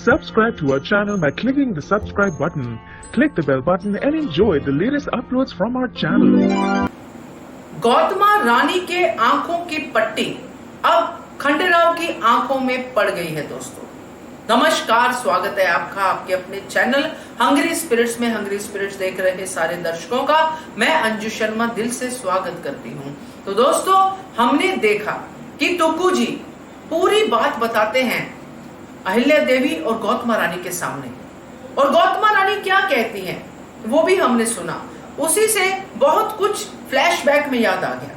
Subscribe to our channel by clicking the subscribe button. Click the bell button and enjoy the latest uploads from our channel. Gautama रानी के आंखों की पट्टी अब खंडेराव की आंखों में पड़ गई है। दोस्तों नमस्कार, स्वागत है आपका आपके अपने चैनल हंग्री स्पिरिट्स में। हंग्री स्पिरिट्स देख रहे सारे दर्शकों का मैं अंजू शर्मा दिल से स्वागत करती हूँ। तो दोस्तों हमने देखा कि टुक्कू जी पूरी बात बताते हैं अहिल्या देवी और गौतमा रानी के सामने, और गौतमा रानी क्या कहती हैं वो भी हमने सुना। उसी से बहुत कुछ फ्लैशबैक में याद आ गया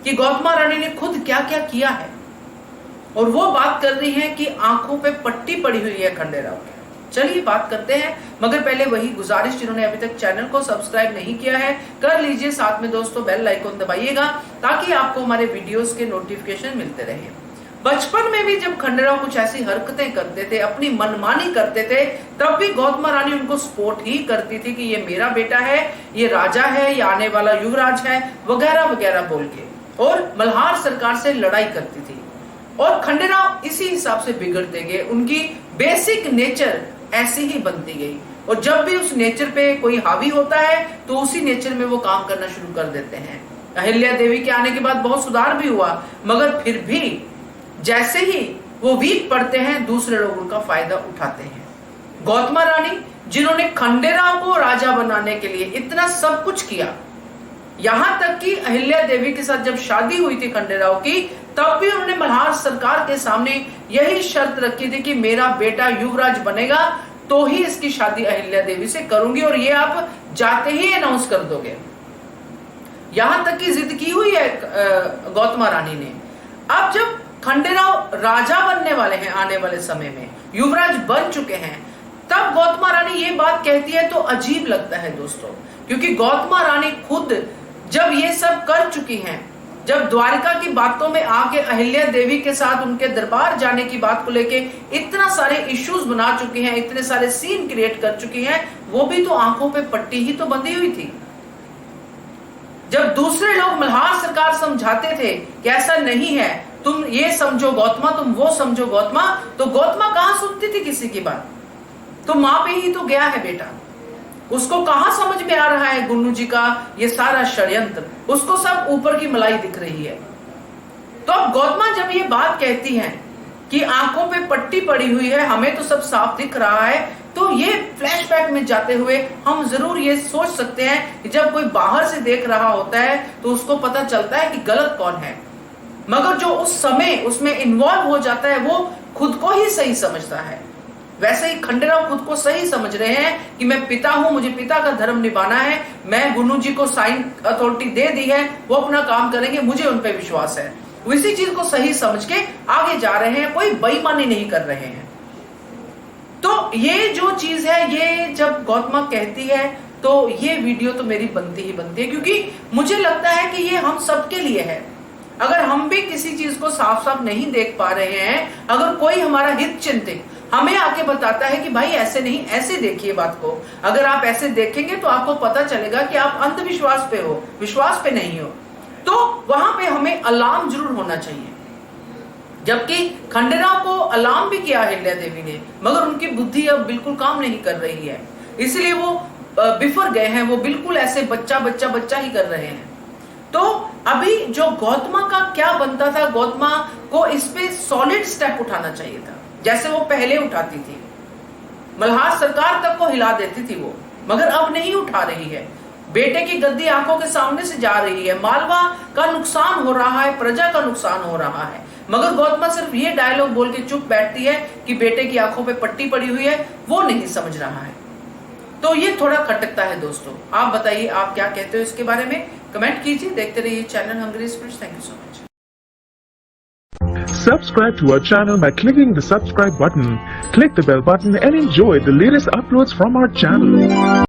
कि गौतमा रानी ने खुद क्या क्या किया है, और वो बात कर रही है कि आंखों पे पट्टी पड़ी हुई है खंडेराव की। चलिए बात करते हैं, मगर पहले वही गुजारिश, जिन्होंने अभी तक चैनल को सब्सक्राइब नहीं किया है कर लीजिए, साथ में दोस्तों बेल आइकन दबाइएगा ताकि आपको हमारे वीडियोस के नोटिफिकेशन मिलते रहे। बचपन में भी जब खंडेराव कुछ ऐसी हरकतें करते थे, अपनी मनमानी करते थे, तब भी गौतमा रानी उनको सपोर्ट ही करती थी कि ये मेरा बेटा है, ये राजा है, ये आने वाला युवराज है, वगैरह वगैरह बोल के, और मल्हार सरकार से लड़ाई करती थी। और खंडेराव इसी हिसाब से बिगड़ते गए, उनकी बेसिक नेचर ऐसी ही बनती गई, और जब भी उस नेचर पे कोई हावी होता है तो उसी नेचर में वो काम करना शुरू कर देते हैं। अहिल्या देवी के आने के बाद बहुत सुधार भी हुआ, मगर फिर भी जैसे ही वो वीक पड़ते हैं दूसरे लोग उनका फायदा उठाते हैं। गौतमा रानी जिन्होंने खंडेराव को राजा बनाने के लिए इतना सब कुछ किया, यहां तक कि अहिल्या देवी के साथ जब शादी हुई थी खंडेराव की, तब भी उन्होंने मल्हार सरकार के सामने यही शर्त रखी थी कि मेरा बेटा युवराज बनेगा तो ही इसकी शादी अहिल्या देवी से करूंगी, और ये आप जाते ही अनाउंस कर दोगे। यहां तक की जिद की हुई है गौतमा रानी ने। अब जब खंडेराव राजा बनने वाले हैं, आने वाले समय में युवराज बन चुके हैं, तब गौतमा रानी ये बात कहती है तो अजीब लगता है दोस्तों, क्योंकि गौतमा रानी खुद जब ये सब कर चुकी हैं, जब द्वारिका की बातों में आके अहिल्या देवी के साथ उनके दरबार जाने की बात को लेके इतना सारे इश्यूज बना चुकी हैं, इतने सारे सीन क्रिएट कर चुकी हैं, वो भी तो आंखों पे पट्टी ही तो बंधी हुई थी। जब दूसरे लोग मल्हार सरकार समझाते थे कि ऐसा नहीं है, तुम ये समझो गौतमा, तुम वो समझो गौतमा, तो गौतमा कहां सुनती थी किसी की बात। तो मां पे ही तो गया है बेटा, उसको कहां समझ में आ रहा है गुन्नू जी का ये सारा षड्यंत्र, उसको सब ऊपर की मलाई दिख रही है। तो अब गौतमा जब ये बात कहती हैं कि आंखों पे पट्टी पड़ी हुई है, हमें तो सब साफ दिख रहा है, तो ये फ्लैशबैक में जाते हुए हम जरूर ये सोच सकते हैं कि जब कोई बाहर से देख रहा होता है तो उसको पता चलता है कि गलत कौन है, मगर जो उस समय उसमें इन्वॉल्व हो जाता है वो खुद को ही सही समझता है। वैसे ही खंडेराव खुद को सही समझ रहे हैं कि मैं पिता हूं, मुझे पिता का धर्म निभाना है, मैं गुन्नू जी को साइन अथॉरिटी दे दी है, वो अपना काम करेंगे, मुझे उन पर विश्वास है। इसी चीज को सही समझ के आगे जा रहे हैं, कोई बेईमानी नहीं कर रहे हैं। तो ये जो चीज है, ये जब गौतमा कहती है तो ये वीडियो तो मेरी बनती ही बनती है, क्योंकि मुझे लगता है कि ये हम सबके लिए है। अगर हम भी किसी चीज को साफ साफ नहीं देख पा रहे हैं, अगर कोई हमारा हित चिंतक हमें आके बताता है कि भाई ऐसे नहीं, ऐसे देखिए बात को, अगर आप ऐसे देखेंगे तो आपको पता चलेगा कि आप अंधविश्वास पे हो, विश्वास पे नहीं हो, तो वहां पे हमें अलार्म जरूर होना चाहिए। जबकि खंडेराव को अलार्म भी किया अहिल्या देवी ने, मगर उनकी बुद्धि अब बिल्कुल काम नहीं कर रही है, इसलिए वो बिफर गए हैं, वो बिल्कुल ऐसे बच्चा बच्चा बच्चा ही कर रहे हैं। तो अभी जो गौतमा का क्या बनता था, गौतमा को इस पे सॉलिड स्टेप उठाना चाहिए था, जैसे वो पहले उठाती थी, मल्हार सरकार तक को हिला देती थी वो, मगर अब नहीं उठा रही है। बेटे की गद्दी आंखों के सामने से जा रही है, मालवा का नुकसान हो रहा है, प्रजा का नुकसान हो रहा है, मगर गौतमा सिर्फ ये डायलॉग बोल के चुप बैठती है कि बेटे की आंखों पे पट्टी पड़ी हुई है, वो नहीं समझ रहा है। तो ये थोड़ा खटकता है दोस्तों। आप बताइए आप क्या कहते हो इसके बारे में, कमेंट कीजिए। देखते रहिए channel Hungry Spirits. Thank you so much. Subscribe to our channel by clicking the subscribe button. Click the bell button and enjoy the latest uploads from our channel.